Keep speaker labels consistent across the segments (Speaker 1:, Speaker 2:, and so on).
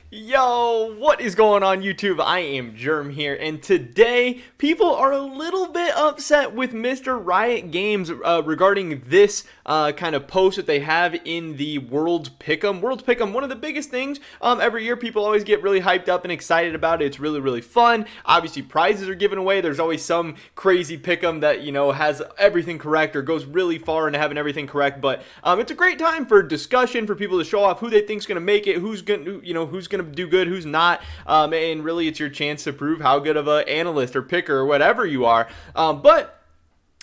Speaker 1: Yo, what is going on YouTube? I am Germ here, and today people are a little bit upset with Mr. Riot Games regarding this kind of post that they have in the World Pick'em. World Pick'em, one of the biggest things every year. People always get really hyped up and excited about it. It's really, really fun. Obviously, prizes are given away. There's always some crazy Pick'em that, you know, has everything correct or goes really far into having everything correct. But it's a great time for discussion, for people to show off who they think's going to make it, who's going to do good, who's not, and really it's your chance to prove how good of an analyst or picker or whatever you are. But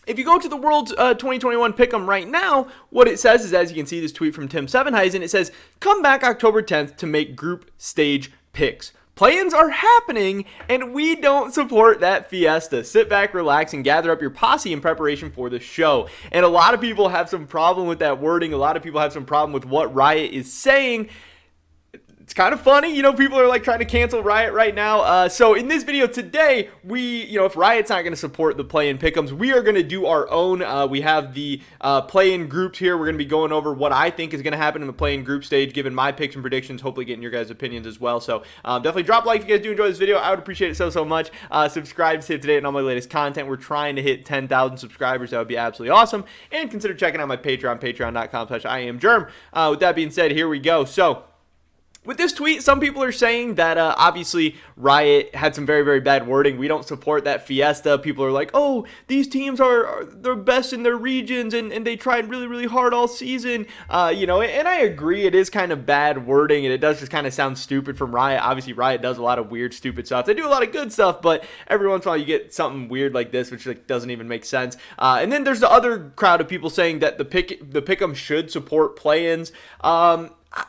Speaker 1: if you go to the World's 2021 Pick'em right now, what it says is, as you can see, this tweet from Tim Sevenheisen, it says, "Come back October 10th to make group stage picks. Play-ins are happening, and we don't support that fiesta. Sit back, relax, and gather up your posse in preparation for the show." And a lot of people have some problem with that wording. A lot of people have some problem with what Riot is saying. It's kind of funny, you know, people are like trying to cancel Riot right now. So in this video today, if Riot's not going to support the play-in pick'ems, we are going to do our own. We have the play-in groups here. We're going to be going over what I think is going to happen in the play-in group stage, given my picks and predictions, hopefully getting your guys' opinions as well. So definitely drop a like if you guys do enjoy this video. I would appreciate it so much. Subscribe to stay up to date on all my latest content. We're trying to hit 10,000 subscribers. That would be absolutely awesome. And consider checking out my Patreon, patreon.com/IamGerm. With that being said, here we go. So with this tweet, some people are saying that obviously Riot had some very, very bad wording. We don't support that fiesta. People are like, oh, these teams are the best in their regions, and they tried really, really hard all season. And I agree, it is kind of bad wording, and it does just kind of sound stupid from Riot. Obviously, Riot does a lot of weird, stupid stuff. They do a lot of good stuff, but every once in a while you get something weird like this, which like doesn't even make sense. And then there's the other crowd of people saying that the pick'em should support play-ins.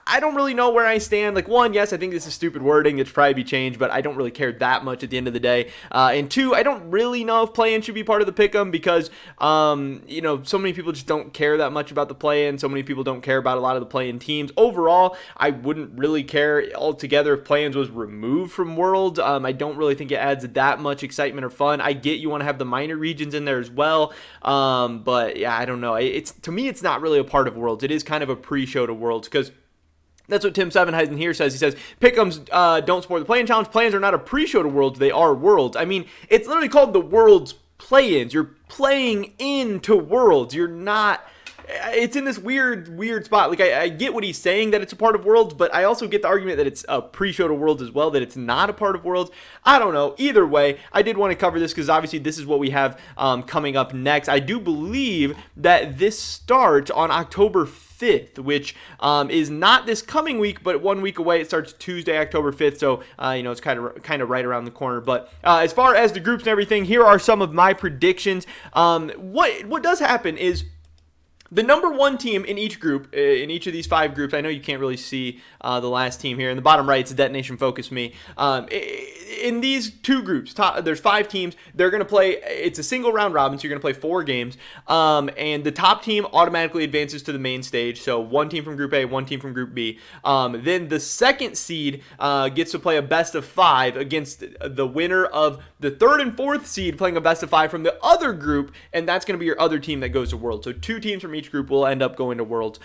Speaker 1: I don't really know where I stand. Like, one, yes, I think this is stupid wording. It should probably be changed, but I don't really care that much at the end of the day. And two, I don't really know if play-in should be part of the pick'em because, so many people just don't care that much about the play-in. So many people don't care about a lot of the play-in teams. Overall, I wouldn't really care altogether if play-ins was removed from Worlds. I don't really think it adds that much excitement or fun. I get you want to have the minor regions in there as well. But yeah, I don't know. To me, it's not really a part of Worlds. It is kind of a pre-show to Worlds because that's what Tim Sevenheisen here says. He says, pick'ems don't support the play-in challenge. Play-ins are not a pre-show to Worlds. They are Worlds. I mean, it's literally called the Worlds play-ins. You're playing into Worlds. You're not... It's in this weird spot. Like, I get what he's saying, that it's a part of Worlds, but I also get the argument that it's a pre-show to Worlds as well, that it's not a part of Worlds. I don't know. Either way, I did want to cover this because obviously this is what we have coming up next. I do believe that this starts on October 5th, which is not this coming week, but 1 week away. It starts Tuesday, October 5th, so it's kind of right around the corner. But as far as the groups and everything, here are some of my predictions. What does happen is the number one team in each group, in each of these 5 groups, I know you can't really see the last team here. In the bottom right, it's Detonation Focus Me. In these 2 groups, there's 5 teams. They're going to play, it's a single round robin, so you're going to play 4 games. And the top team automatically advances to the main stage. So 1 team from Group A, 1 team from Group B. Then the second seed gets to play a best of 5 against the winner of the 3rd and 4th seed playing a best of 5 from the other group. And that's going to be your other team that goes to Worlds. So 2 teams from each group will end up going to Worlds.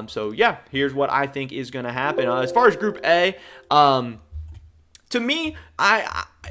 Speaker 1: So yeah, here's what I think is going to happen. As far as Group A, to me,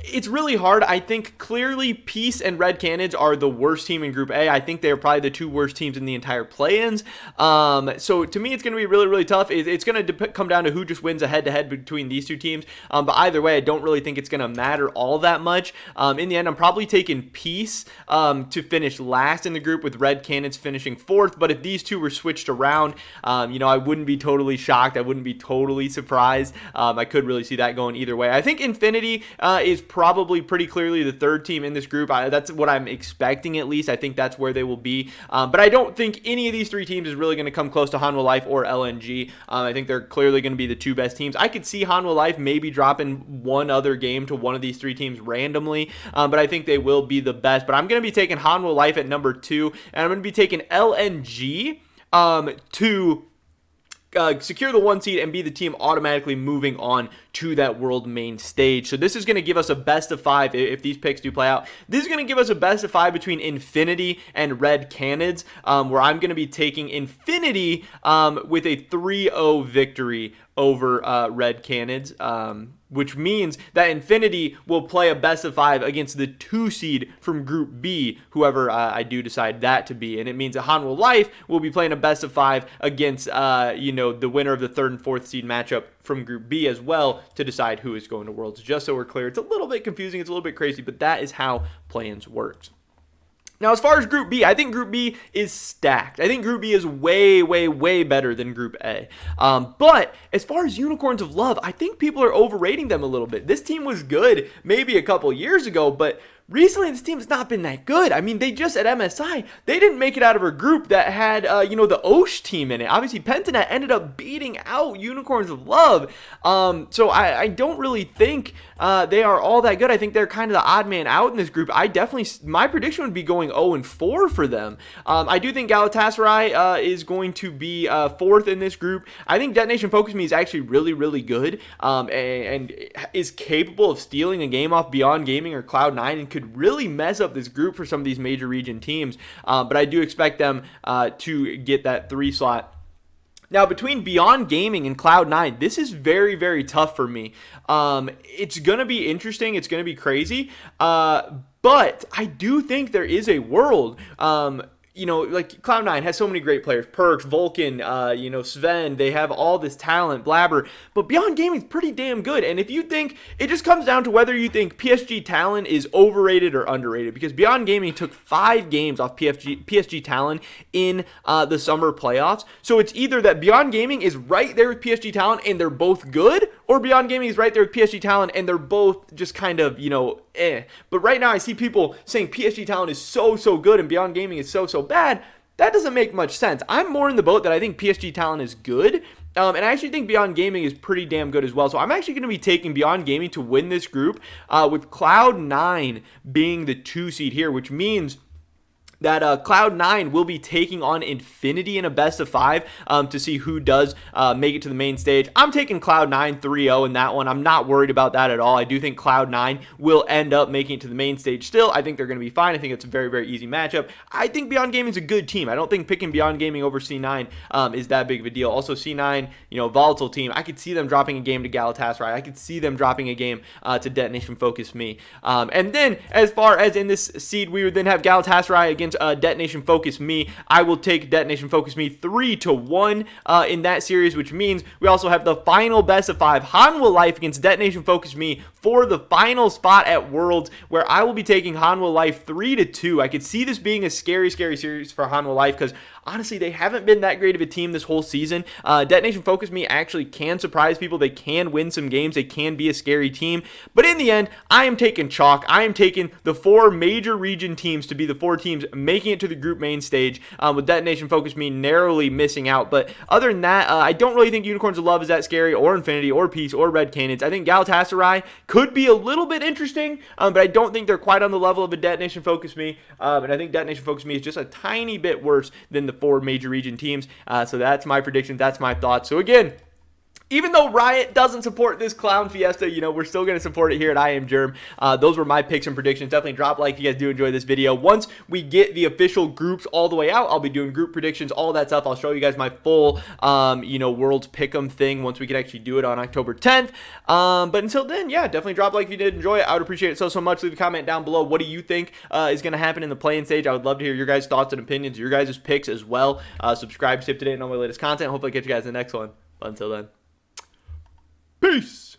Speaker 1: it's really hard. I think clearly Peace and Red Cannons are the worst team in Group A. I think they're probably the 2 worst teams in the entire play-ins. So to me, it's going to be really, really tough. It's going to come down to who just wins a head-to-head between these 2 teams. But either way, I don't really think it's going to matter all that much. In the end, I'm probably taking Peace to finish last in the group, with Red Cannons finishing 4th. But if these 2 were switched around, I wouldn't be totally shocked. I wouldn't be totally surprised. I could really see that going either way. I think Infinity is probably pretty clearly the 3rd team in this group. That's what I'm expecting, at least. I think that's where they will be. But I don't think any of these 3 teams is really going to come close to Hanwha Life or LNG. I think they're clearly going to be the 2 best teams. I could see Hanwha Life maybe dropping one other game to one of these 3 teams randomly, but I think they will be the best. But I'm going to be taking Hanwha Life at number 2, and I'm going to be taking LNG to secure the 1 seed and be the team automatically moving on to that world main stage. So this is going to give us a best of 5 if these picks do play out. This is going to give us a best of 5 between Infinity and Red Cannons, where I'm going to be taking Infinity with a 3-0 victory over Red Cannons, which means that Infinity will play a best of 5 against the 2 seed from Group B, whoever I do decide that to be. And it means that Hanwha Life will be playing a best of 5 against, the winner of the 3rd and 4th seed matchup from Group B as well to decide who is going to Worlds. Just so we're clear, it's a little bit confusing, it's a little bit crazy, but that is how play-ins works. Now, as far as Group B, I think Group B is stacked. I think Group B is way, way, way better than Group A. But as far as Unicorns of Love, I think people are overrating them a little bit. This team was good maybe a couple years ago, but recently this team has not been that good. I mean, they just, at MSI, they didn't make it out of a group that had, the Osh team in it. Obviously, Pentanet ended up beating out Unicorns of Love. So I don't really think they are all that good. I think they're kind of the odd man out in this group. My prediction would be going 0-4 for them. I do think Galatasaray is going to be 4th in this group. I think Detonation Focus Me is actually really, really good and is capable of stealing a game off Beyond Gaming or Cloud9 and could really mess up this group for some of these major region teams. But I do expect them to get that 3 slot. Now, between Beyond Gaming and Cloud9, this is very, very tough for me. It's going to be interesting. It's going to be crazy. But I do think there is a world, like Cloud9 has so many great players. Perks, Vulcan, Sven, they have all this talent, Blabber. But Beyond Gaming is pretty damn good. And if you think, it just comes down to whether you think PSG Talon is overrated or underrated. Because Beyond Gaming took 5 games off PSG Talon in the summer playoffs. So it's either that Beyond Gaming is right there with PSG Talon and they're both good, or Beyond Gaming is right there with PSG Talon and they're both just kind of, But right now I see people saying PSG Talon is so good and Beyond Gaming is so bad. That doesn't make much sense. I'm more in the boat that I think PSG Talon is good. And I actually think Beyond Gaming is pretty damn good as well. So I'm actually going to be taking Beyond Gaming to win this group with Cloud9 being the 2 seed here, which means that Cloud9 will be taking on Infinity in a best of 5 to see who does make it to the main stage. I'm taking Cloud9 3-0 in that one. I'm not worried about that at all. I do think Cloud9 will end up making it to the main stage still. I think they're going to be fine. I think it's a very, very easy matchup. I think Beyond Gaming is a good team. I don't think picking Beyond Gaming over C9 is that big of a deal. Also, C9, volatile team. I could see them dropping a game to Galatasaray. I could see them dropping a game to Detonation Focus Me. And then, as far as in this seed, we would then have Galatasaray against Detonation Focus Me. I will take Detonation Focus Me 3-1 in that series, which means we also have the final best of 5 Hanwha Life against Detonation Focus Me for the final spot at Worlds, where I will be taking Hanwha Life 3-2. I could see this being a scary series for Hanwha Life because honestly, they haven't been that great of a team this whole season. Detonation Focus Me actually can surprise people. They can win some games. They can be a scary team. But in the end, I am taking chalk. I am taking the 4 major region teams to be the 4 teams making it to the group main stage, with Detonation Focus Me narrowly missing out. But other than that, I don't really think Unicorns of Love is that scary, or Infinity, or Peace, or Red Cannons. I think Galatasaray could be a little bit interesting, but I don't think they're quite on the level of a Detonation Focus Me. And I think Detonation Focus Me is just a tiny bit worse than the 4 major region teams. So that's my prediction. That's my thoughts. So again, even though Riot doesn't support this clown fiesta, we're still going to support it here at I Am Germ. Those were my picks and predictions. Definitely drop a like if you guys do enjoy this video. Once we get the official groups all the way out, I'll be doing group predictions, all that stuff. I'll show you guys my full, Worlds Pick'em thing once we can actually do it on October 10th. But until then, yeah, definitely drop a like if you did enjoy it. I would appreciate it so much. Leave a comment down below. What do you think is going to happen in the play-in stage? I would love to hear your guys' thoughts and opinions, your guys' picks as well. Subscribe, stay up to date on all my latest content. Hopefully I catch you guys in the next one. But until then, peace.